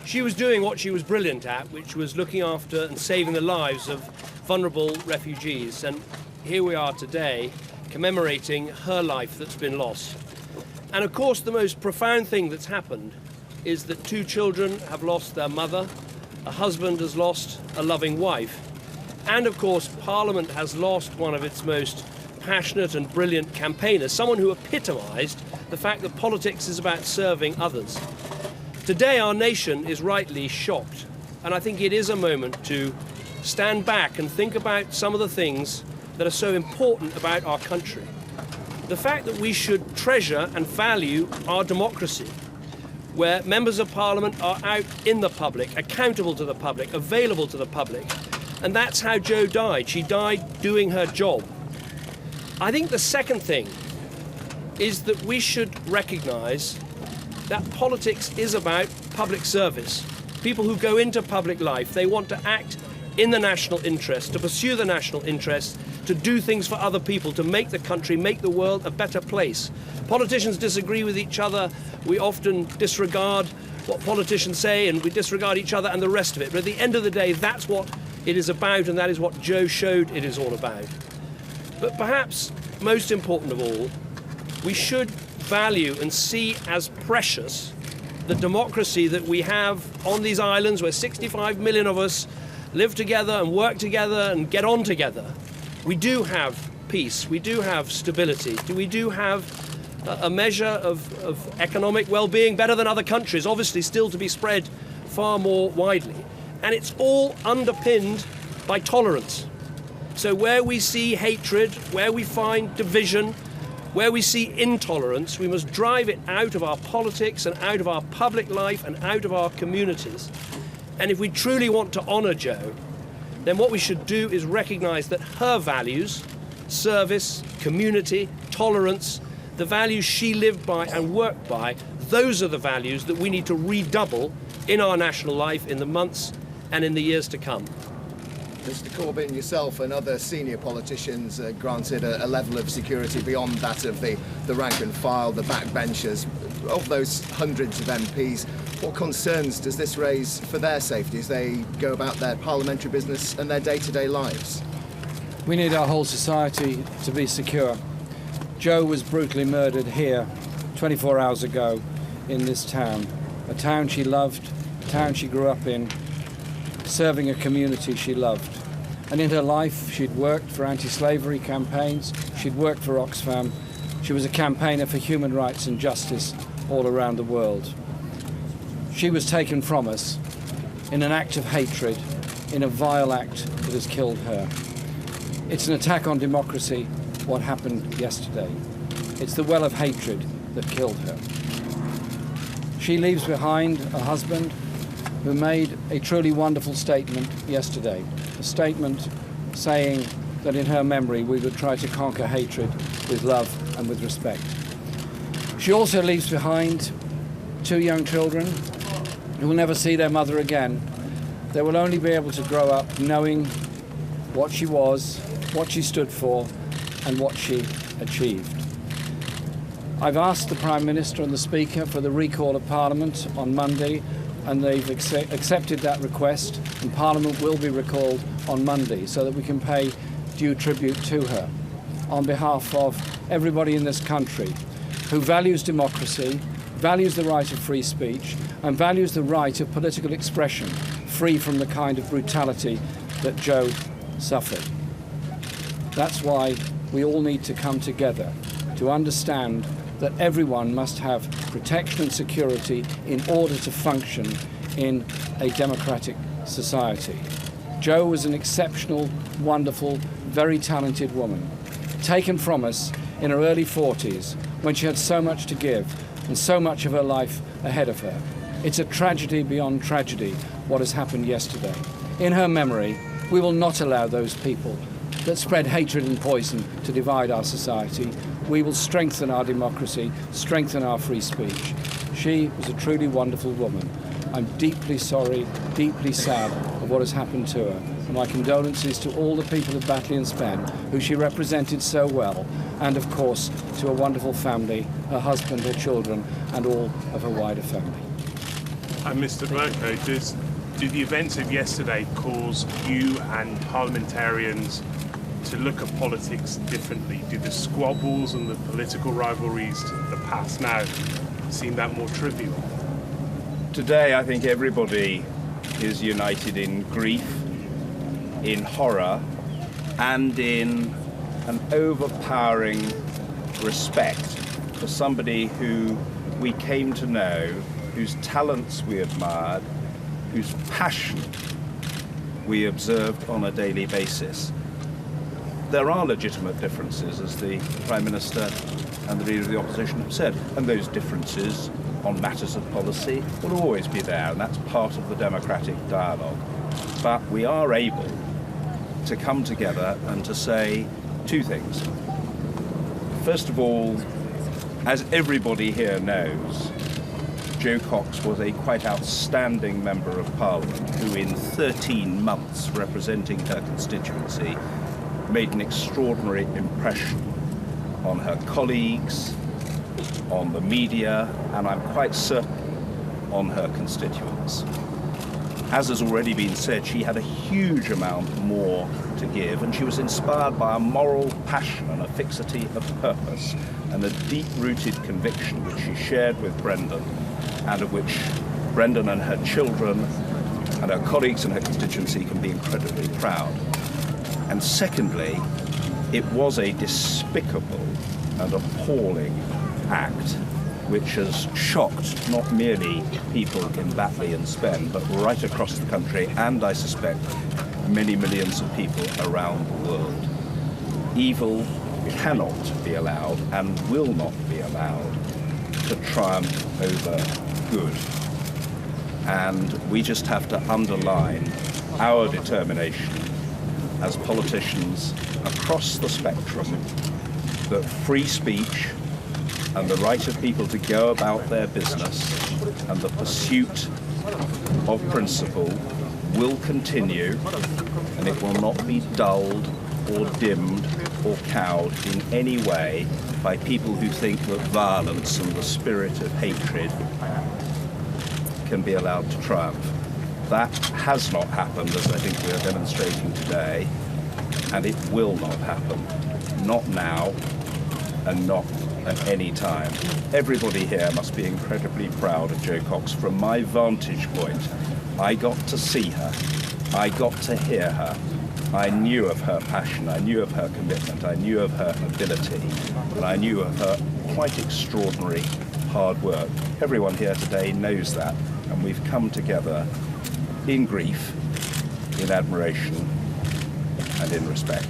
She was doing what she was brilliant at, which was looking after and saving the lives of vulnerable refugees. And here we are today, commemorating her life that's been lost. And of course, the most profound thing that's happened is that 2 children have lost their mother, a husband has lost a loving wife, and of course, Parliament has lost one of its most passionate and brilliant campaigners, someone who epitomised the fact that politics is about serving others. Today, our nation is rightly shocked, and I think it is a moment to stand back and think about some of the things that are so important about our country. The fact that we should treasure and value our democracy, where members of Parliament are out in the public, accountable to the public, available to the public. And that's how Jo died. She died doing her job. I think the second thing is that we should recognise that politics is about public service. People who go into public life, they want to act in the national interest, to pursue the national interest, to do things for other people, to make the country, make the world a better place. Politicians disagree with each other. We often disregard what politicians say and we disregard each other and the rest of it. But at the end of the day, that's what it is about, and that is what Jo showed it is all about. But perhaps most important of all, we should value and see as precious the democracy that we have on these islands where 65 million of us live together and work together and get on together. We do have peace, we do have stability, we do have a measure of economic well-being better than other countries, obviously still to be spread far more widely. And it's all underpinned by tolerance. So where we see hatred, where we find division, where we see intolerance, we must drive it out of our politics and out of our public life and out of our communities. And if we truly want to honour Jo, then what we should do is recognise that her values, service, community, tolerance, the values she lived by and worked by, those are the values that we need to redouble in our national life in the months and in the years to come. Mr Corbyn, yourself and other senior politicians are granted a level of security beyond that of the rank and file, the backbenchers. Of those hundreds of MPs, what concerns does this raise for their safety as they go about their parliamentary business and their day-to-day lives? We need our whole society to be secure. Jo was brutally murdered here 24 hours ago in this town, a town she loved, a town she grew up in, serving a community she loved. And in her life, she'd worked for anti-slavery campaigns, she'd worked for Oxfam, she was a campaigner for human rights and justice all around the world. She was taken from us in an act of hatred, in a vile act that has killed her. It's an attack on democracy, what happened yesterday. It's the well of hatred that killed her. She leaves behind a husband who made a truly wonderful statement yesterday, a statement saying that in her memory we would try to conquer hatred with love and with respect. She also leaves behind 2 young children who will never see their mother again. They will only be able to grow up knowing what she was, what she stood for, and what she achieved. I've asked the Prime Minister and the Speaker for the recall of Parliament on Monday, and they've accepted that request, and Parliament will be recalled on Monday so that we can pay due tribute to her on behalf of everybody in this country who values democracy, values the right of free speech, and values the right of political expression free from the kind of brutality that Jo suffered. That's why we all need to come together to understand that everyone must have protection and security in order to function in a democratic society. Jo was an exceptional, wonderful, very talented woman, taken from us in her early 40s when she had so much to give and so much of her life ahead of her. It's a tragedy beyond tragedy what has happened yesterday. In her memory, we will not allow those people that spread hatred and poison to divide our society. We will strengthen our democracy, strengthen our free speech. She was a truly wonderful woman. I'm deeply sorry, deeply sad of what has happened to her. And my condolences to all the people of Batley and Spen, who she represented so well, and of course to her wonderful family, her husband, her children, and all of her wider family. And Mr. Burko, do the events of yesterday cause you and parliamentarians to look at politics differently? Do the squabbles and the political rivalries of the past now seem that more trivial? Today, I think everybody is united in grief, in horror, and in an overpowering respect for somebody who we came to know, whose talents we admired, whose passion we observed on a daily basis. There are legitimate differences, as the Prime Minister and the Leader of the Opposition have said, and those differences on matters of policy will always be there, and that's part of the democratic dialogue. But we are able to come together and to say two things. First of all, as everybody here knows, Jo Cox was a quite outstanding Member of Parliament who in 13 months representing her constituency made an extraordinary impression on her colleagues, on the media, and I'm quite certain on her constituents. As has already been said, she had a huge amount more to give, and she was inspired by a moral passion and a fixity of purpose and a deep-rooted conviction which she shared with Brendan, and of which Brendan and her children and her colleagues in her constituency can be incredibly proud. And secondly, it was a despicable and appalling act which has shocked not merely people in Batley and Spen, but right across the country, and I suspect many millions of people around the world. Evil cannot be allowed and will not be allowed to triumph over good. And we just have to underline our determination as politicians across the spectrum that free speech and the right of people to go about their business and the pursuit of principle will continue, and it will not be dulled or dimmed or cowed in any way by people who think that violence and the spirit of hatred can be allowed to triumph. That has not happened, as I think we are demonstrating today, and it will not happen. Not now, and not at any time. Everybody here must be incredibly proud of Jo Cox. From my vantage point, I got to see her, I got to hear her, I knew of her passion, I knew of her commitment, I knew of her ability, and I knew of her quite extraordinary hard work. Everyone here today knows that, and we've come together in grief, in admiration, and in respect.